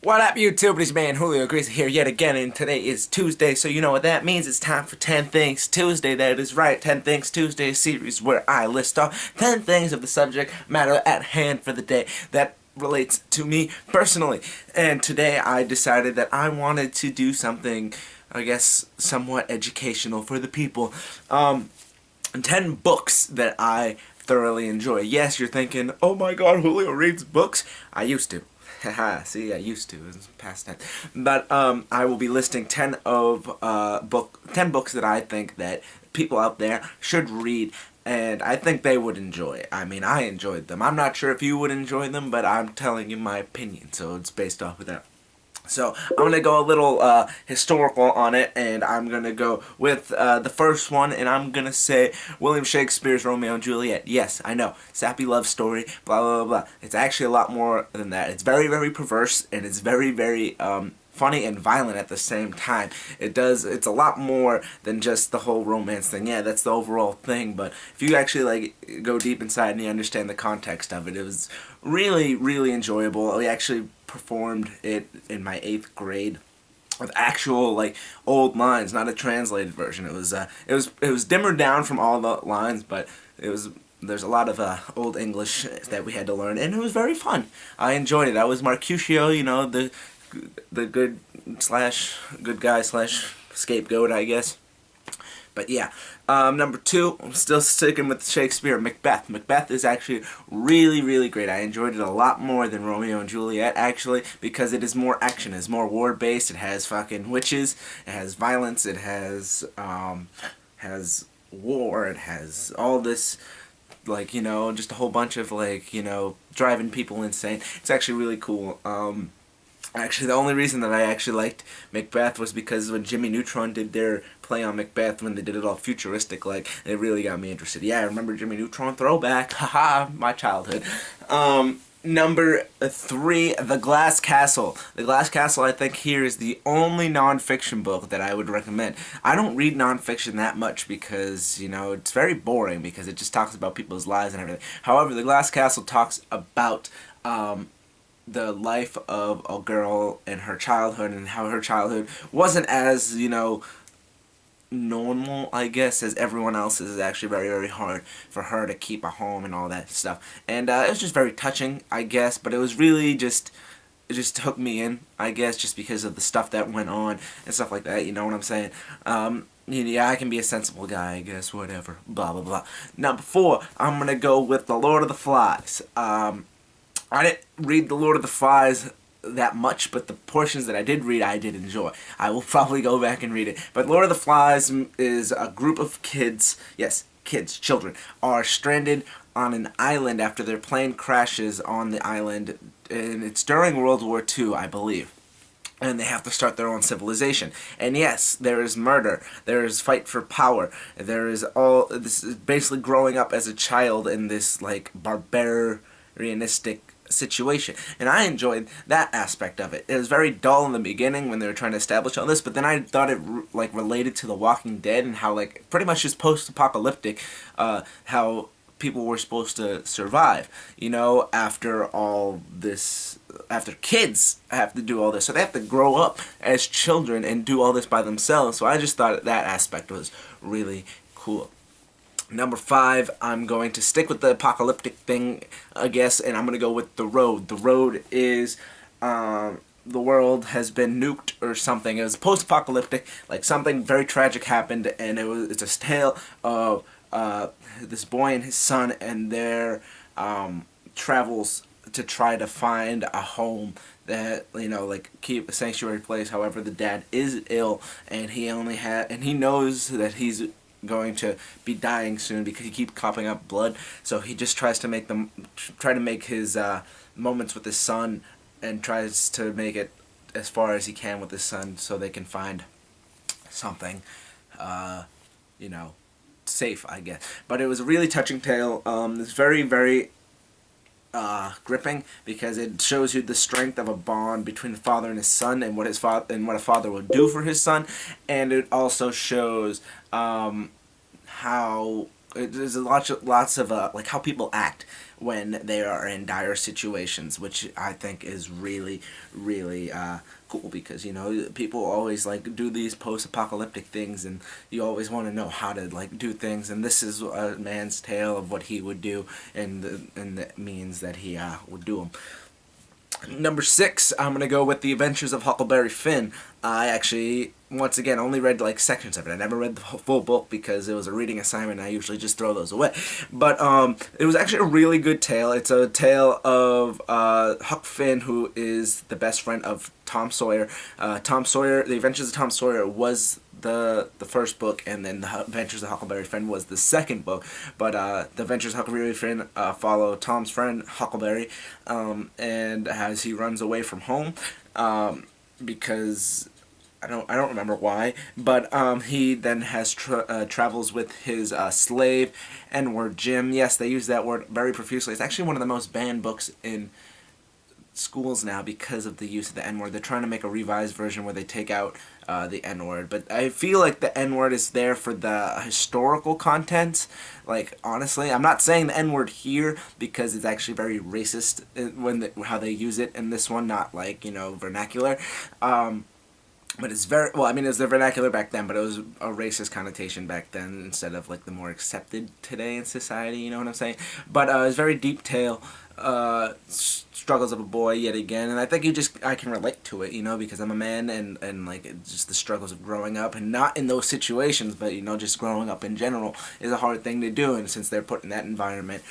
What up, YouTube? It's man Julio here yet again, and today is Tuesday, so you know what that means. It's time for 10 Things Tuesday. That is right, 10 Things Tuesday series where I list off 10 things of the subject matter at hand for the day that relates to me personally. And today I decided that I wanted to do something, I guess, somewhat educational for the people. 10 books that I thoroughly enjoy. Yes, you're thinking, oh my god, Julio reads books? I used to. Haha, see, I used to. It's past tense. But I will be listing 10 books that I think that people out there should read, and I think they would enjoy. I mean, I enjoyed them. I'm not sure if you would enjoy them, but I'm telling you my opinion, so it's based off of that. So I'm going to go a little historical on it, and I'm going to go with the first one, and I'm going to say William Shakespeare's Romeo and Juliet. Yes, I know, sappy love story, blah, blah, blah, blah. It's actually a lot more than that. It's very, very perverse, and it's very, very funny and violent at the same time. It's a lot more than just the whole romance thing. Yeah, that's the overall thing, but if you actually like go deep inside and you understand the context of it, it was really, really enjoyable. We actually performed it in my 8th grade with actual like old lines, not a translated version. It was dimmered down from all the lines, but there's a lot of old English that we had to learn, and it was very fun. I enjoyed it. I was Mercutio, you know, the good guy slash scapegoat, I guess. But yeah, number 2, I'm still sticking with Shakespeare, Macbeth. Macbeth is actually really, really great. I enjoyed it a lot more than Romeo and Juliet, actually, because it is more action, it's more war-based, it has fucking witches, it has violence, it has war, it has all this, like, you know, just a whole bunch of, like, you know, driving people insane. It's actually really cool. Actually, the only reason that I actually liked Macbeth was because when Jimmy Neutron did their play on Macbeth, when they did it all futuristic, like, it really got me interested. Yeah, I remember Jimmy Neutron, throwback, haha, my childhood. Number 3, The Glass Castle. The Glass Castle, I think, here is the only nonfiction book that I would recommend. I don't read nonfiction that much because, you know, it's very boring because it just talks about people's lives and everything. However, The Glass Castle talks about, the life of a girl and her childhood, and how her childhood wasn't as, you know, normal, I guess, as everyone else's. Is actually very, very hard for her to keep a home and all that stuff. And it was just very touching, I guess, but it was really just, it just hooked me in, I guess, just because of the stuff that went on and stuff like that, you know what I'm saying? Yeah, I can be a sensible guy, I guess, whatever, blah, blah, blah. Number 4, I'm gonna go with The Lord of the Flies. I didn't read The Lord of the Flies that much, but the portions that I did read, I did enjoy. I will probably go back and read it. But Lord of the Flies is a group of kids, yes, kids, children, are stranded on an island after their plane crashes on the island, and it's during World War II, I believe. And they have to start their own civilization. And yes, there is murder. There is fight for power. There is all, this is basically growing up as a child in this, like, barbarianistic situation, and I enjoyed that aspect of it. It was very dull in the beginning when they were trying to establish all this, but then I thought it like related to The Walking Dead and how, like, pretty much just post-apocalyptic, how people were supposed to survive, you know, after all this, after kids have to do all this, so they have to grow up as children and do all this by themselves. So I just thought that aspect was really cool. Number 5, I'm going to stick with the apocalyptic thing, I guess, and I'm going to go with The Road. The Road is, the world has been nuked or something. It was post-apocalyptic, like something very tragic happened, and it's a tale of this boy and his son and their travels to try to find a home that, you know, like, keep a sanctuary place. However, the dad is ill, and he knows that he's going to be dying soon because he keeps coughing up blood. So he just tries to make his moments with his son, and tries to make it as far as he can with his son, so they can find something, you know, safe, I guess. But it was a really touching tale. It's very, very gripping because it shows you the strength of a bond between the father and his son, and what a father would do for his son, and it also shows how there's lots of like how people act when they are in dire situations, which I think is really, really cool, because people always like do these post-apocalyptic things, and you always want to know how to like do things, and this is a man's tale of what he would do, and the means that he would do them. Number 6, I'm gonna go with The Adventures of Huckleberry Finn. I actually, once again, only read like sections of it. I never read the full book because it was a reading assignment, and I usually just throw those away. But it was actually a really good tale. It's a tale of Huck Finn, who is the best friend of Tom Sawyer. Tom Sawyer, The Adventures of Tom Sawyer was the first book, and then The Adventures of Huckleberry Finn was the second book. But The Adventures of Huckleberry Finn follow Tom's friend Huckleberry, and as he runs away from home, because I don't remember why, but he then has travels with his slave N-word Jim. Yes, they use that word very profusely. It's actually one of the most banned books in schools now because of the use of the N-word. They're trying to make a revised version where they take out the N-word, but I feel like the N-word is there for the historical content. Like, honestly, I'm not saying the N-word here because it's actually very racist how they use it in this one, not like, vernacular. But it's very, well, I mean, it was the vernacular back then, but it was a racist connotation back then instead of like the more accepted today in society, you know what I'm saying? But it's very deep tale, struggles of a boy yet again, and I think I can relate to it, because I'm a man, and like, it's just the struggles of growing up, and not in those situations, but, just growing up in general is a hard thing to do, and since they're put in that environment,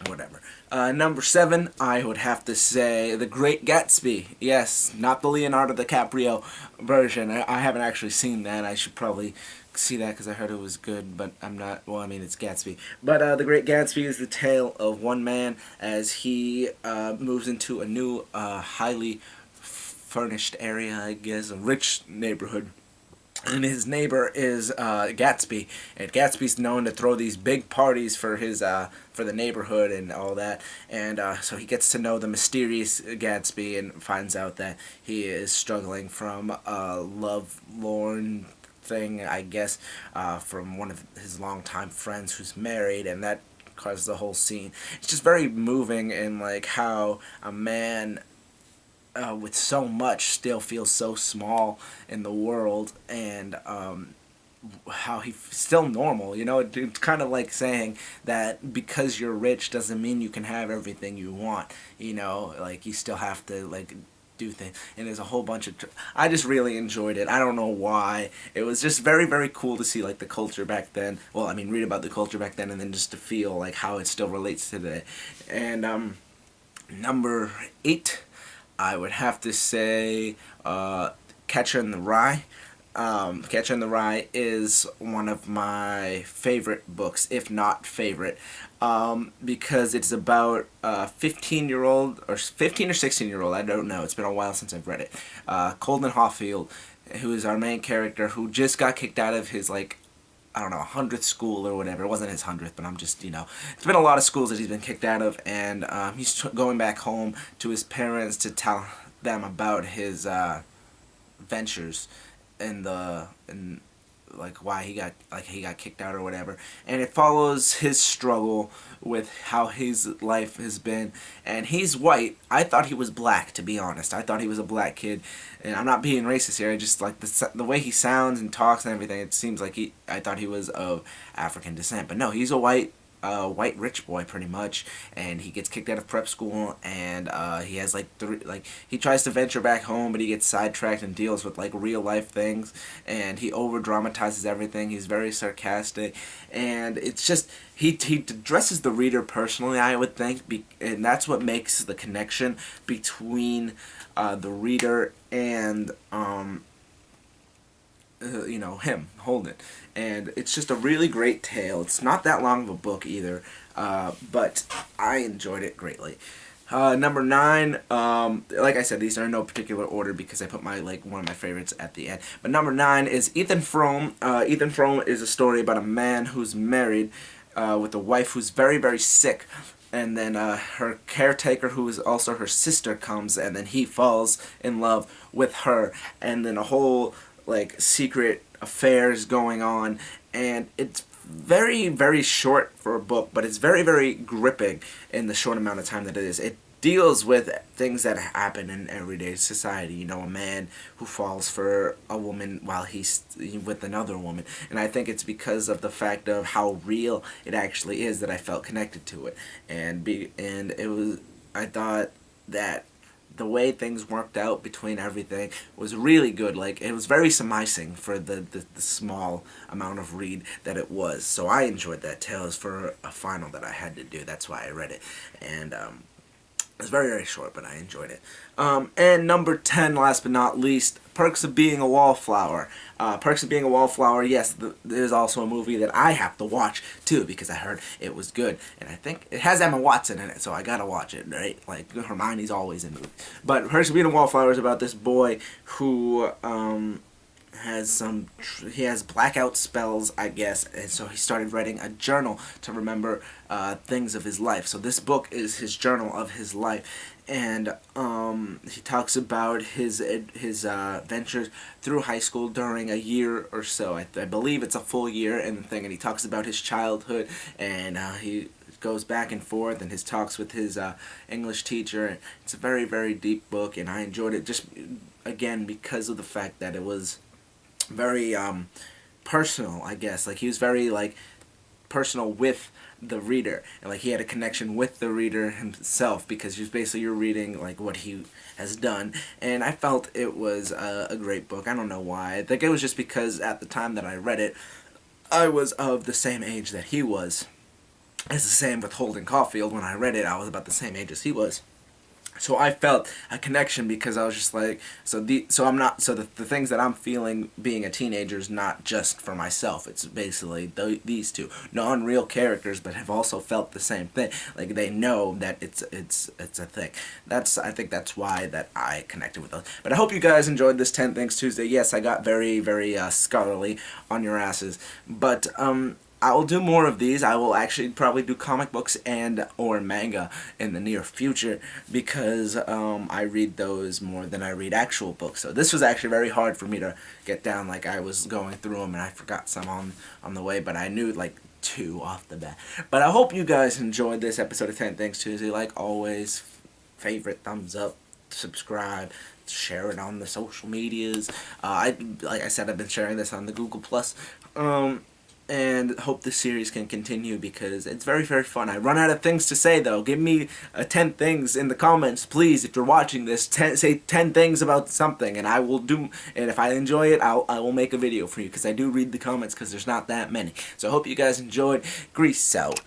whatever. Number 7, I would have to say The Great Gatsby. Yes, not the Leonardo DiCaprio version. I haven't actually seen that. I should probably see that because I heard it was good, but I'm not. Well, I mean, it's Gatsby. But The Great Gatsby is the tale of one man as he moves into a new, highly furnished area, I guess, a rich neighborhood. And his neighbor is Gatsby, and Gatsby's known to throw these big parties for his for the neighborhood and all that. And so he gets to know the mysterious Gatsby and finds out that he is struggling from a lovelorn thing, I guess, from one of his longtime friends who's married, and that causes the whole scene. It's just very moving, and like how a man with so much still feels so small in the world, and how he's still normal. It's kind of like saying that because you're rich doesn't mean you can have everything you want. Like, you still have to like do things, and there's a whole bunch of I just really enjoyed it. I don't know why. It was just very, very cool to see like the culture back then. Well, I mean, read about the culture back then, and then just to feel like how it still relates today. And number 8, I would have to say Catcher in the Rye. Catcher in the Rye is one of my favorite books, if not favorite, because it's about a 15-year-old, or 15 or 16-year-old, I don't know, it's been a while since I've read it, Colden Hawfield, who is our main character, who just got kicked out of his, like, I don't know, 100th school or whatever. It wasn't his 100th, but I'm just, it's been a lot of schools that he's been kicked out of, and he's going back home to his parents to tell them about his ventures and like why he got kicked out or whatever. And it follows his struggle with how his life has been. And he's white. I thought he was black, to be honest. I thought he was a black kid, and I'm not being racist here. I just like the way he sounds and talks and everything. It seems like I thought he was of African descent, but no, he's a white rich boy pretty much, and he gets kicked out of prep school, and he has like he tries to venture back home, but he gets sidetracked and deals with like real life things, and he over dramatizes everything. He's very sarcastic, and it's just he addresses the reader personally, I would think, and that's what makes the connection between the reader and him, Holden. And it's just a really great tale. It's not that long of a book either, but I enjoyed it greatly. Number 9, like I said, these are in no particular order because I put one of my favorites at the end. But number 9 is Ethan Frome. Ethan Frome is a story about a man who's married with a wife who's very, very sick. And then her caretaker, who is also her sister, comes, and then he falls in love with her. And then a whole secret affairs going on, and it's very, very short for a book, but it's very, very gripping in the short amount of time that it is. It deals with things that happen in everyday society. You know, a man who falls for a woman while he's with another woman. And I think it's because of the fact of how real it actually is that I felt connected to it. And it was, I thought that the way things worked out between everything was really good. Like, it was very surmising for the small amount of read that it was. So I enjoyed that tales for a final that I had to do. That's why I read it. And it was very, very short, but I enjoyed it. And number 10, last but not least, Perks of Being a Wallflower. Perks of Being a Wallflower, yes, there's also a movie that I have to watch, too, because I heard it was good. And I think it has Emma Watson in it, so I gotta watch it, right? Like, Hermione's always in movies. But Perks of Being a Wallflower is about this boy who, he has blackout spells, I guess, and so he started writing a journal to remember things of his life. So this book is his journal of his life, and he talks about his ventures through high school during a year or so. I believe it's a full year and the thing, and he talks about his childhood, and he goes back and forth and his talks with his English teacher. It's a very, very deep book, and I enjoyed it just, again, because of the fact that it was very personal, I guess. Like, he was very, like, personal with the reader, and like he had a connection with the reader himself, because you're reading like what he has done. And I felt it was a great book. I don't know why. I think it was just because at the time that I read it, I was of the same age that he was. It's the same with Holden Caulfield. When I read it, I was about the same age as he was. So I felt a connection, because I was just like, the things that I'm feeling being a teenager is not just for myself. It's basically these two non-real characters, but have also felt the same thing. Like, they know that it's a thing. I think that's why that I connected with those. But I hope you guys enjoyed this 10 Things Tuesday. Yes, I got very, very scholarly on your asses, but I will do more of these. I will actually probably do comic books and or manga in the near future, because I read those more than I read actual books. So this was actually very hard for me to get down. Like, I was going through them and I forgot some on the way, but I knew like 2 off the bat. But I hope you guys enjoyed this episode of 10 Things Tuesday. Like always, favorite, thumbs up, subscribe, share it on the social medias. Like I said, I've been sharing this on the Google Plus. And hope this series can continue, because it's very, very fun. I run out of things to say, though. Give me 10 things in the comments, please. If you're watching this, say 10 things about something, and I will do. And if I enjoy it, I will make a video for you, because I do read the comments, because there's not that many. So I hope you guys enjoyed. Grease out.